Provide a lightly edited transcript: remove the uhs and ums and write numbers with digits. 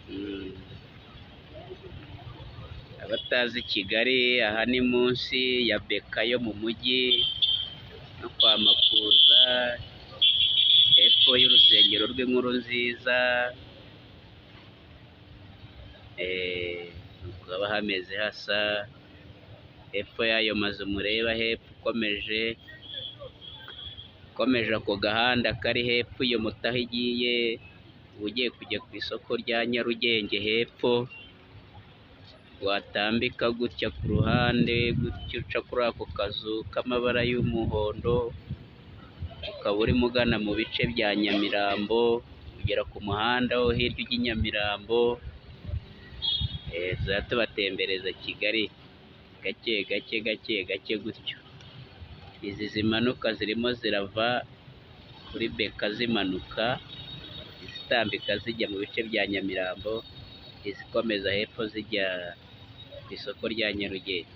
Mm. Abatazi Kigali, aha ni munsi ya Beka yo mu mujyi no kwa Makuza, hepfo y'urusengero rw'inkuru nziza. Nuko haba hameze hasa, hepfo y'ayo mazu mureba hepfo, ukomeje ako gahanda kari hepfo, iyo moto aho igiye uba ugiye kujya ku isoko rya Nyarugenge hepfo, watambika gutya ku ruhande gutya uca kuri ako kazu k'amabara y'umuhondo, ukaba urimo ugana mu bice bya Nyamirambo, ugera ku muhanda wo hirya ujya i Nyamirambo. Tuzajya tubatembereza Kigali gake gake gake gake gutyo. Izi zimanuka zirimo zirava kuri Beka zimanuka, izitambika zijya mu bice bya Nyamirambo, izikomeza hepfo zijya ku isoko rya Nyarugenge.